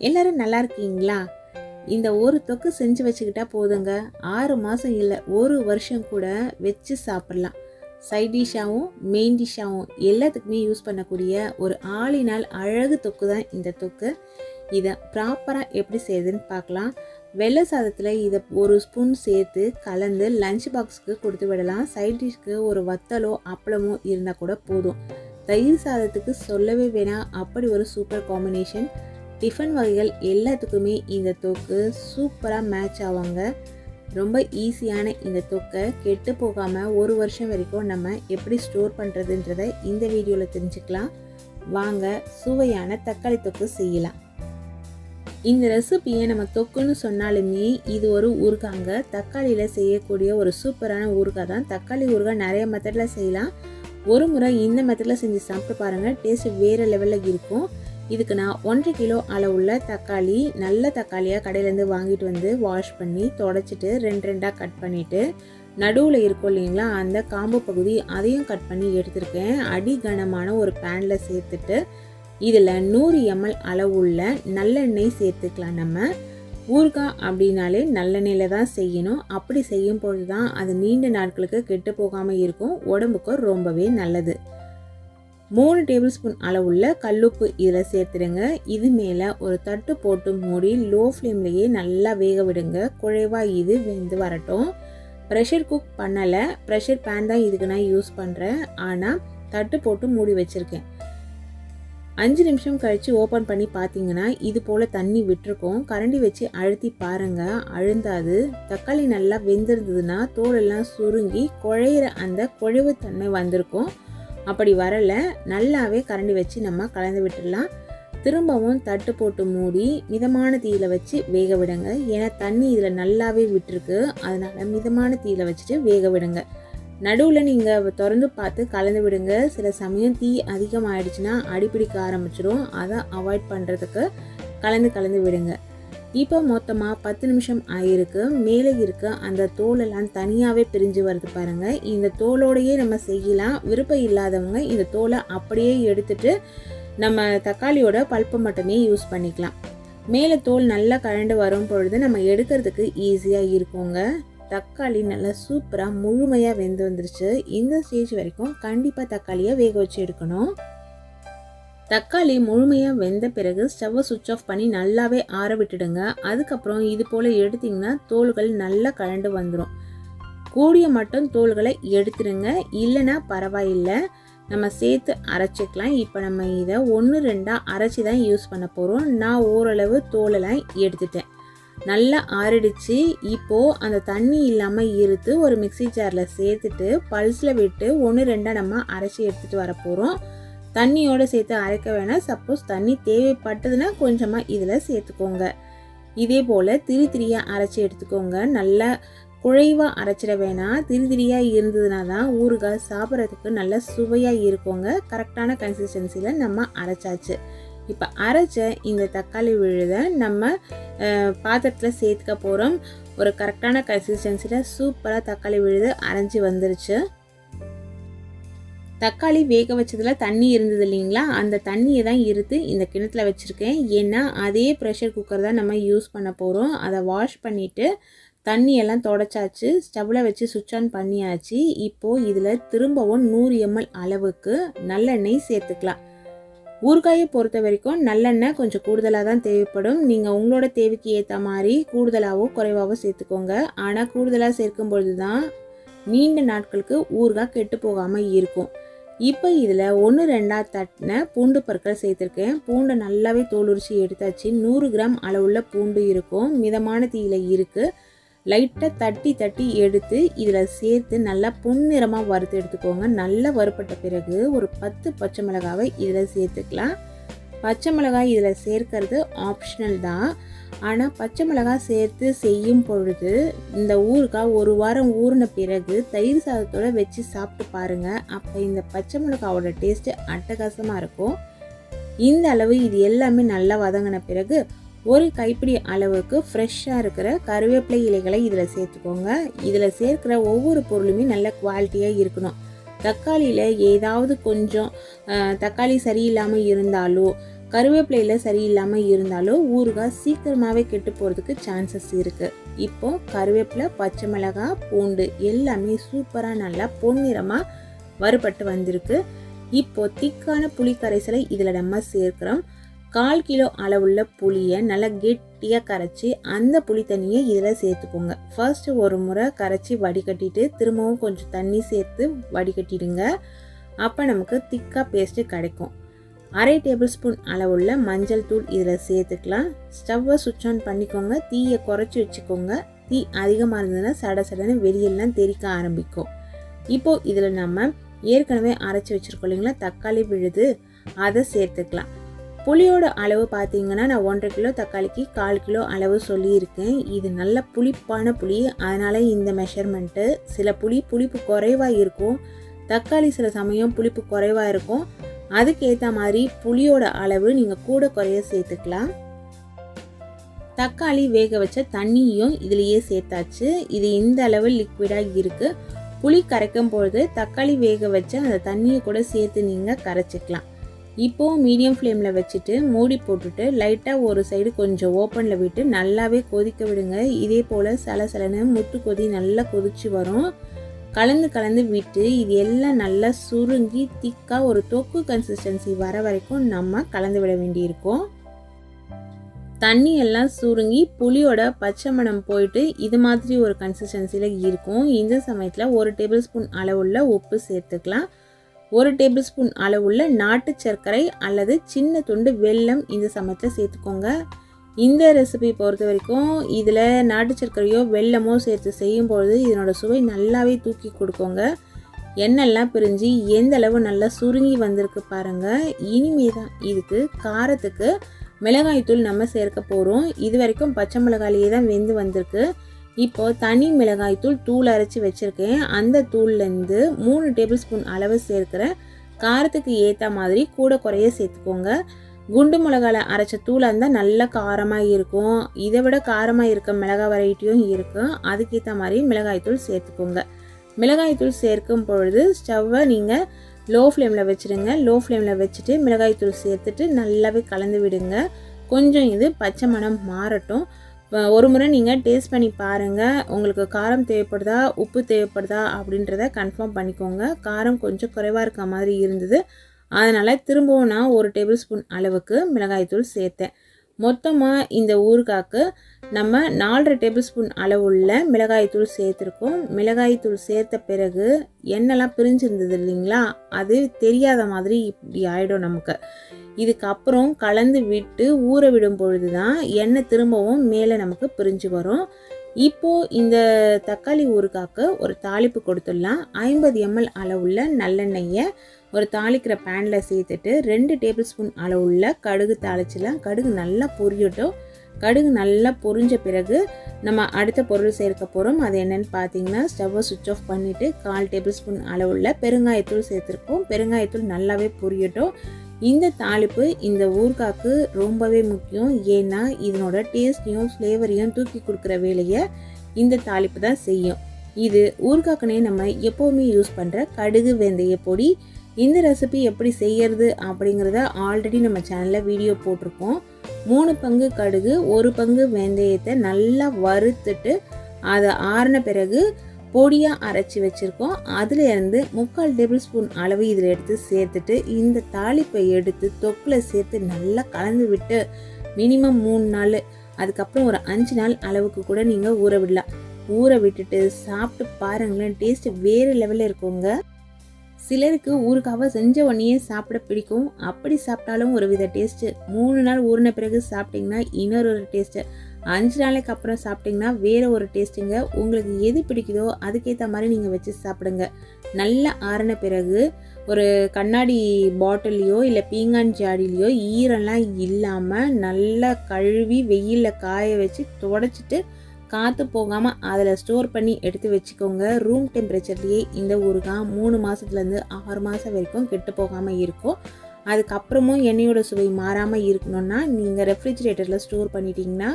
எல்லாரும் நல்லா இருக்கீங்களா? இந்த ஒரு தொக்கு செஞ்சு வச்சுக்கிட்டா போதுங்க. 6 மாதம் இல்லை, ஒரு வருஷம் கூட வச்சு சாப்பிட்லாம். சைட் டிஷ்ஷாகவும் மெயின் டிஷ்ஷாகவும் எல்லாத்துக்குமே யூஸ் பண்ணக்கூடிய ஒரு ஆளினால் அழகு தொக்கு தான் இந்த தொக்கு. இதை ப்ராப்பராக எப்படி செய்யுதுன்னு பார்க்கலாம். வெள்ளை சாதத்தில் இதை ஒரு ஸ்பூன் சேர்த்து கலந்து லஞ்ச் பாக்ஸுக்கு கொடுத்து விடலாம். சைட் டிஷ்க்கு ஒரு வத்தலோ அப்பளமோ இருந்தால் கூட போதும். தயிர் சாதத்துக்கு சொல்லவே வேணாம், அப்படி ஒரு சூப்பர் காம்பினேஷன். டிஃபன் வகைகள் எல்லாத்துக்குமே இந்த தொக்கு சூப்பராக மேட்ச் ஆவாங்க. ரொம்ப ஈஸியான இந்த தொக்கை கெட்டு போகாமல் ஒரு வருஷம் வரைக்கும் நம்ம எப்படி ஸ்டோர் பண்ணுறதுன்றதை இந்த வீடியோவில் தெரிஞ்சுக்கலாம். வாங்க சுவையான தக்காளி தொக்கு செய்யலாம். இந்த ரெசிபியை நம்ம தொக்குன்னு சொன்னாலுமே இது ஒரு ஊறுகாங்க. தக்காளியில் செய்யக்கூடிய ஒரு சூப்பரான ஊறுகாய் தான். தக்காளி ஊறுகாய் நிறைய மெத்தடில் செய்யலாம். ஒரு முறை இந்த மெத்தடில் செஞ்சு சாப்பிட்டு பாருங்கள், டேஸ்ட் வேறு லெவலில் இருக்கும். இதுக்கு நான் 1.5 கிலோ அளவுள்ள தக்காளி, நல்ல தக்காளியாக கடையிலேருந்து வாங்கிட்டு வந்து வாஷ் பண்ணி தொடச்சிட்டு 2 கட் பண்ணிவிட்டு நடுவில் இருக்கும் இல்லைங்களா அந்த காம்பு பகுதி அதையும் கட் பண்ணி எடுத்துருக்கேன். அடி கனமான ஒரு பேனில் சேர்த்துட்டு இதில் 100 ml அளவுள்ள நல்லெண்ணெய் சேர்த்துக்கலாம். நம்ம ஊறுகாய் அப்படின்னாலே நல்லெண்ணெயில் தான் செய்யணும். அப்படி செய்யும் பொழுது தான் அது நீண்ட நாட்களுக்கு கெட்டு போகாமல் இருக்கும், உடம்புக்கு ரொம்பவே நல்லது. 3 டேபிள் ஸ்பூன் அளவுள்ள கல்லுப்பு இதில் சேர்த்துடுங்க. இது மேலே ஒரு தட்டு போட்டு மூடி லோ ஃப்ளேம்லேயே நல்லா வேக விடுங்க. குழைவாக இது வெந்து வரட்டும். ப்ரெஷர் குக் பண்ணலை, ப்ரெஷர் பேன் தான் இதுக்கு நான் யூஸ் பண்ணுறேன். ஆனால் தட்டு போட்டு மூடி வச்சுருக்கேன். 5 நிமிஷம் கழித்து ஓப்பன் பண்ணி பார்த்தீங்கன்னா இது போல் தண்ணி விட்டுருக்கோம். கரண்டி வச்சு அழுத்தி பாருங்கள், அழுந்தாது. தக்காளி நல்லா வெந்திருந்ததுன்னா தோலெல்லாம் சுருங்கி குழையிற அந்த குழைவு தன்மை வந்திருக்கும். அப்படி வரலை, நல்லாவே கரண்டி வச்சு நம்ம கலந்து விட்டுடலாம். திரும்பவும் தட்டு போட்டு மூடி மிதமான தீயில வச்சு வேக விடுங்க. ஏன்னா தண்ணி இதில் நல்லாவே விட்டுருக்கு, அதனால் மிதமான தீயில வச்சுட்டு வேக விடுங்க. நடுவில் நீங்கள் திறந்து பார்த்து கலந்து விடுங்க. சில சமயம் தீ அதிகமாகிடுச்சுன்னா அடிப்பிடிக்க ஆரம்பிச்சிடும். அதை அவாய்ட் பண்ணுறதுக்கு கலந்து விடுங்க. இப்போ மொத்தமாக 10 நிமிஷம் ஆகிருக்கு. மேலே இருக்க அந்த தோலெல்லாம் தனியாகவே பிரிஞ்சு வருது பாருங்கள். இந்த தோலோடையே நம்ம செய்யலாம். விருப்பம் இல்லாதவங்க இந்த தோலை அப்படியே எடுத்துட்டு நம்ம தக்காளியோட பல்ப்பை மட்டுமே யூஸ் பண்ணிக்கலாம். மேலே தோல் நல்லா கழண்டு வரும் பொழுது நம்ம எடுக்கிறதுக்கு ஈஸியாக இருக்குங்க. தக்காளி நல்லா சூப்பராக முழுமையாக வெந்து வந்துருச்சு. இந்த ஸ்டேஜ் வரைக்கும் கண்டிப்பாக தக்காளியை வேக வச்சு எடுக்கணும். தக்காளி முழுமையாக வெந்த பிறகு ஸ்டவ்வை சுவிட்ச் ஆஃப் பண்ணி நல்லாவே ஆற விட்டுடுங்க. அதுக்கப்புறம் இது போல் எடுத்திங்கன்னா தோல்கள் நல்லா கழண்டு வந்துடும். கூடிய மட்டும் தோல்களை எடுத்துடுங்க, இல்லைன்னா பரவாயில்லை, நம்ம சேர்த்து அரைச்சிக்கலாம். இப்போ நம்ம இதை 1-2 அரைச்சி தான் யூஸ் பண்ண போகிறோம். நான் ஓரளவு தோலெல்லாம் எடுத்துட்டேன். நல்லா ஆறிடுச்சு. இப்போது அந்த தண்ணி இல்லாமல் இருத்து ஒரு மிக்சி ஜாரில் சேர்த்துட்டு பல்ஸில் விட்டு 1-2 நம்ம அரைச்சி எடுத்துகிட்டு வர போகிறோம். தண்ணியோடு சேர்த்து அரைக்க வேணாம். சப்போஸ் தண்ணி தேவைப்பட்டதுன்னா கொஞ்சமாக இதில் சேர்த்துக்கோங்க. இதே போல் திரியாக அரைச்சி எடுத்துக்கோங்க. நல்லா குழைவாக அரைச்சிட வேணாம். திரியாக இருந்ததுனா தான் ஊறுகாய் சாப்பிட்றதுக்கு நல்லா சுவையாக இருக்குங்க. கரெக்டான கன்சிஸ்டன்சியில் நம்ம அரைச்சாச்சு. இப்போ அரைச்ச இந்த தக்காளி விழுதை நம்ம பாத்திரத்தில் சேர்த்துக்க போகிறோம். ஒரு கரெக்டான கன்சிஸ்டன்சியில் சூப்பராக தக்காளி விழுது அரைஞ்சி வந்துருச்சு. தக்காளி வேக வச்சதில் தண்ணி இருந்தது இல்லைங்களா, அந்த தண்ணியை தான் இருத்து இந்த கிணத்துல வச்சுருக்கேன். ஏன்னா அதே ப்ரெஷர் குக்கர் தான் நம்ம யூஸ் பண்ண போகிறோம். அதை வாஷ் பண்ணிவிட்டு தண்ணியெல்லாம் தொடச்சாச்சு. ஸ்டவ்வில் வச்சு சுவிட்ச் ஆன் பண்ணியாச்சு. இப்போது இதில் திரும்பவும் 100 ml அளவுக்கு நல்லெண்ணெய் சேர்த்துக்கலாம். ஊறுகாயை பொறுத்த வரைக்கும் நல்லெண்ணெய் கொஞ்சம் கூடுதலாக தான் தேவைப்படும். நீங்கள் உங்களோட தேவைக்கு ஏற்ற மாதிரி கூடுதலாகவோ குறைவாகவோ சேர்த்துக்கோங்க. ஆனால் கூடுதலாக சேர்க்கும் பொழுது தான் நீண்ட நாட்களுக்கு ஊறுகாய் கெட்டு போகாமல் இருக்கும். இப்போ இதில் 1-2 தட்டின பூண்டு பற்கள் சேர்த்துருக்கேன். பூண்டை நல்லாவே தோல் உரிச்சு எடுத்தாச்சு. 100 கிராம் அளவுள்ள பூண்டு இருக்கும். மிதமான தீயில இருக்குது. லைட்டாக தட்டி எடுத்து இதில் சேர்த்து நல்லா பொன்னிறமாக வறுத்து எடுத்துக்கோங்க. நல்லா வறுப்பட்ட பிறகு ஒரு 10 பச்சை மிளகாவை இதில் சேர்த்துக்கலாம். பச்சை மிளகாய் இதில் சேர்க்கறது ஆப்ஷனல் தான். ஆனால் பச்சை மிளகாய் சேர்த்து செய்யும் பொழுது இந்த ஊறுகாய் ஒரு வாரம் ஊறின பிறகு தயிர் சாதத்தோடு வச்சு சாப்பிட்டு பாருங்கள். அப்போ இந்த பச்சை மிளகாவோட டேஸ்ட்டு அட்டகாசமாக இருக்கும். இந்த அளவு இது எல்லாமே நல்லா வதங்கின பிறகு ஒரு கைப்பிடி அளவுக்கு ஃப்ரெஷ்ஷாக இருக்கிற கருவேப்பிலை இலைகளை இதில் சேர்த்துக்கோங்க. இதில் சேர்க்கிற ஒவ்வொரு பொருளுமே நல்ல குவாலிட்டியாக இருக்கணும். தக்காளியில் ஏதாவது கொஞ்சம் தக்காளி சரியில்லாமல் இருந்தாலோ கருவேப்பிலையில் சரியில்லாமல் இருந்தாலும் ஊறுகாய் சீக்கிரமாகவே கெட்டு போகிறதுக்கு சான்சஸ் இருக்குது. இப்போது கருவேப்பிலை, பச்சை மிளகாய், பூண்டு எல்லாமே சூப்பராக நல்லா பொன்னிறமாக வறுபட்டு வந்திருக்கு. இப்போது திக்கான புளி கரைசலை இதில் நம்ம சேர்க்குறோம். 1/4 கிலோ அளவுள்ள புளியை நல்லா கெட்டியாக கரைச்சி அந்த புளி தண்ணியை இதில் சேர்த்துக்கோங்க. ஃபர்ஸ்ட்டு ஒரு முறை கரைச்சி வடிகட்டிட்டு திரும்பவும் கொஞ்சம் தண்ணி சேர்த்து வடிகட்டிடுங்க. அப்போ நமக்கு திக்காக பேஸ்ட்டு கிடைக்கும். 1/2 டேபிள் ஸ்பூன் அளவுள்ள மஞ்சள் தூள் இதில் சேர்த்துக்கலாம். ஸ்டவ்வை சுவிட்ச் ஆன் பண்ணிக்கோங்க. தீயை குறைச்சி வச்சுக்கோங்க. தீ அதிகமாக இருந்ததுன்னா சட சடன்னு வெளியெல்லாம் தெறிக்க ஆரம்பிக்கும். இப்போது இதில் நம்ம ஏற்கனவே அரைச்சி வச்சுருக்கோம் இல்லைங்களா தக்காளி விழுது, அதை சேர்த்துக்கலாம். புளியோட அளவு பார்த்தீங்கன்னா நான் 1.5 கிலோ தக்காளிக்கு 1/4 கிலோ அளவு சொல்லியிருக்கேன். இது நல்ல புளிப்பான புளி, அதனால் இந்த மெஷர்மெண்ட்டு. சில புளிப்பு குறைவாக இருக்கும், தக்காளி சில சமயம் புளிப்பு குறைவாக இருக்கும். அதுக்கேற்ற மாதிரி புளியோட அளவு நீங்கள் கூட குறைய சேர்த்துக்கலாம். தக்காளி வேக வச்ச தண்ணியும் இதுலேயே சேர்த்தாச்சு. இது இந்த அளவு லிக்விடாக இருக்குது. புளி கரைக்கும் பொழுது தக்காளி வேக வச்ச அந்த தண்ணியை கூட சேர்த்து நீங்கள் கரைச்சிக்கலாம். இப்போது மீடியம் ஃப்ளேமில் வச்சுட்டு மூடி போட்டுட்டு லைட்டாக ஒரு சைடு கொஞ்சம் ஓப்பனில் விட்டு நல்லாவே கொதிக்க விடுங்க. இதே போல் சலசலன்னு முத்து கொதி நல்லா கொதிச்சு வரும். கலந்து விட்டு இது எல்லாம் நல்லா சுருங்கி திக்காக ஒரு தொக்கு கன்சிஸ்டன்சி வர வரைக்கும் நம்ம கலந்து விட வேண்டியிருக்கும். தண்ணி எல்லாம் சுருங்கி புளியோட பச்சை மணம் போயிட்டு இது மாதிரி ஒரு கன்சிஸ்டன்சியில் இருக்கும். இந்த சமயத்தில் 1 டேபிள் ஸ்பூன் அளவுள்ள உப்பு சேர்த்துக்கலாம். 1 டேபிள் ஸ்பூன் அளவுள்ள நாட்டு சர்க்கரை அல்லது சின்ன துண்டு வெல்லம் இந்த சமயத்தில் சேர்த்துக்கோங்க. இந்த ரெசிபி பொறுத்த வரைக்கும் இதில் நாட்டு சர்க்கரையோ வெல்லமோ சேர்த்து செய்யும்பொழுது இதனோட சுவை நல்லாவே தூக்கி கொடுக்குங்க. எண்ணெய்லாம் பிரிஞ்சு எந்த அளவு நல்லா சுருங்கி வந்திருக்கு பாருங்கள். இனிமே தான் இதுக்கு காரத்துக்கு மிளகாய்த்தூள் நம்ம சேர்க்க போகிறோம். இது வரைக்கும் பச்சை மிளகாயிலேயே தான் வெந்து வந்திருக்கு. இப்போது தனி மிளகாய்த்தூள் தூள் அரைச்சி வச்சுருக்கேன். அந்த தூள்லேருந்து 3 டேபிள் ஸ்பூன் அளவு சேர்க்குறேன். காரத்துக்கு ஏற்ற மாதிரி கூட குறைய சேர்த்துக்கோங்க. குண்டு மிளகாயில் அரைச்ச தூளாக இருந்தால் நல்ல காரமாக இருக்கும். இதை விட காரமாக இருக்க மிளகாய் வெரைட்டியும் இருக்குது. அதுக்கேற்ற மாதிரி மிளகாய்த்தூள் சேர்த்துக்கோங்க. மிளகாய்த்தூள் சேர்க்கும் பொழுது ஸ்டவ்வை நீங்கள் லோ ஃப்ளேமில் வச்சுடுங்க. லோ ஃப்ளேமில் வச்சுட்டு மிளகாய்த்தூள் சேர்த்துட்டு நல்லாவே கலந்து விடுங்க. கொஞ்சம் இது பச்சை மணம் மாறட்டும். ஒரு முறை நீங்கள் டேஸ்ட் பண்ணி பாருங்கள். உங்களுக்கு காரம் தேவைப்படுதா உப்பு தேவைப்படுதா அப்படின்றத கன்ஃபார்ம் பண்ணிக்கோங்க. காரம் கொஞ்சம் குறைவாக இருக்க மாதிரி இருந்தது, அதனால் திரும்பவும் நான் 1 டேபிள் ஸ்பூன் அளவுக்கு மிளகாய்த்தூள் சேர்த்தேன். மொத்தமாக இந்த ஊறுகாய்க்கு நம்ம 4.5 டேபிள் ஸ்பூன் அளவுள்ள மிளகாய்த்தூள் சேர்த்துருக்கோம். மிளகாய்த்தூள் சேர்த்த பிறகு எண்ணெய்லாம் பிரிஞ்சிருந்தது இல்லைங்களா, அது தெரியாத மாதிரி இப்படி ஆகிடும் நமக்கு. இதுக்கப்புறம் கலந்து விட்டு ஊற விடும் பொழுது தான் எண்ணெய் திரும்பவும் மேலே நமக்கு பிரிஞ்சு வரும். இப்போது இந்த தக்காளி ஊறுகாய்க்கு ஒரு தாளிப்பு கொடுத்துடலாம். 50 ml அளவுள்ள நல்லெண்ணெயை ஒரு தாளிக்கிற பேனில் சேர்த்துட்டு 2 டேபிள் ஸ்பூன் அளவுள்ள கடுகு தாளிச்சிடலாம். கடுகு நல்லா பொரியட்டும். கடுகு நல்லா பொரிஞ்ச பிறகு நம்ம அடுத்த பொருள் சேர்க்க போகிறோம். அது என்னென்னு பார்த்தீங்கன்னா ஸ்டவ்வை சுவிட்ச் ஆஃப் பண்ணிவிட்டு 1/4 டேபிள் ஸ்பூன் அளவுள்ள பெருங்காயத்தூள் சேர்த்துருக்கோம். பெருங்காயத்தூள் நல்லாவே பொரியட்டும். இந்த தாளிப்பு இந்த ஊறுகாய்க்கு ரொம்பவே முக்கியம். ஏன்னா இதனோட டேஸ்ட்டையும் ஃப்ளேவரையும் தூக்கி கொடுக்குற வேலையை இந்த தாளிப்பு தான் செய்யும். இது ஊறுகாய்க்குனே நம்ம எப்போவுமே யூஸ் பண்ணுற கடுகு வெந்தய பொடி. இந்த ரெசிபி எப்படி செய்யறது அப்படிங்கிறத ஆல்ரெடி நம்ம சேனலில் வீடியோ போட்டிருக்கோம். 3 பங்கு கடுகு 1 பங்கு வெந்தயத்தை நல்லா வறுத்துட்டு அதை ஆறின பிறகு பொடியாக அரைச்சி வச்சுருக்கோம். அதுலேருந்து 3/4 டேபிள் ஸ்பூன் அளவு இதில் எடுத்து சேர்த்துட்டு இந்த தாளிப்பை எடுத்து தொக்கில் சேர்த்து நல்லா கலந்து விட்டு மினிமம் 3 நாள், அதுக்கப்புறம் ஒரு 5 நாள் அளவுக்கு கூட நீங்கள் ஊற விடலாம். ஊற விட்டுட்டு சாப்பிட்டு பாருங்களேன், டேஸ்ட்டு வேறு லெவலில் இருக்குங்க. சிலருக்கு ஊறுகாவை செஞ்ச உடனே சாப்பிட பிடிக்கும். அப்படி சாப்பிட்டாலும் ஒரு வித டேஸ்ட்டு. 3 நாள் ஊறின பிறகு சாப்பிட்டிங்கன்னா இன்னொரு டேஸ்ட்டு. 5 நாளைக்கு அப்புறம் சாப்பிட்டிங்கன்னா வேறு ஒரு டேஸ்ட்டுங்க. உங்களுக்கு எது பிடிக்குதோ அதுக்கேற்ற மாதிரி நீங்கள் வச்சு சாப்பிடுங்க. நல்லா ஆறின பிறகு ஒரு கண்ணாடி பாட்டிலையோ இல்லை பீங்கான் ஜாடிலையோ ஈரெல்லாம் இல்லாமல் நல்லா கழுவி வெயிலில் காய வச்சு துடைச்சிட்டு காற்று போகாமல் அதில் ஸ்டோர் பண்ணி எடுத்து வச்சுக்கோங்க. ரூம் டெம்பரேச்சர்லேயே இந்த ஊறுகாய் 3 மாதத்துலேருந்து 6 மாதம் வரைக்கும் கெட்டு போகாமல் இருக்கும். அதுக்கப்புறமும் எண்ணெயோட சுவை மாறாமல் இருக்கணும்னா நீங்கள் ரெஃப்ரிஜிரேட்டரில் ஸ்டோர் பண்ணிட்டீங்கன்னா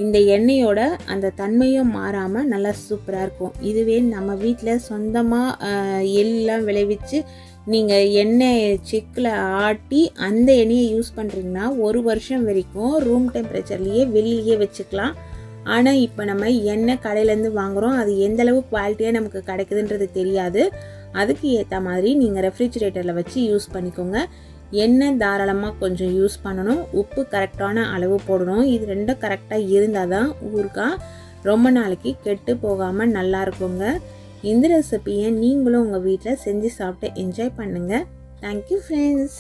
இந்த எண்ணெயோட அந்த தன்மையும் மாறாமல் நல்லா சூப்பராக இருக்கும். இதுவே நம்ம வீட்டில் சொந்தமாக எல்லாம் விளைவிச்சு நீங்கள் எண்ணெய் செக்கில் ஆட்டி அந்த எண்ணெயை யூஸ் பண்ணுறீங்கன்னா 1 வருஷம் வரைக்கும் ரூம் டெம்பரேச்சர்லேயே வெளியிலேயே வச்சுக்கலாம். ஆனால் இப்போ நம்ம எண்ணெய் கடையிலேருந்து வாங்குகிறோம், அது எந்தளவு குவாலிட்டியாக நமக்கு கிடைக்குதுன்றது தெரியாது. அதுக்கு ஏற்ற மாதிரி நீங்கள் ரெஃப்ரிஜிரேட்டரில் வச்சு யூஸ் பண்ணிக்கோங்க. எண்ணெய் தாராளமாக கொஞ்சம் யூஸ் பண்ணணும், உப்பு கரெக்டான அளவு போடணும். இது ரெண்டும் கரெக்டாக இருந்தால் தான் ஊறுகாய் ரொம்ப நாளைக்கு கெட்டு போகாமல் நல்லா இருக்குங்க. இந்த ரெசிபியை நீங்களும் உங்கள் வீட்டில் செஞ்சு சாப்பிட்டு என்ஜாய் பண்ணுங்கள். Thank you friends.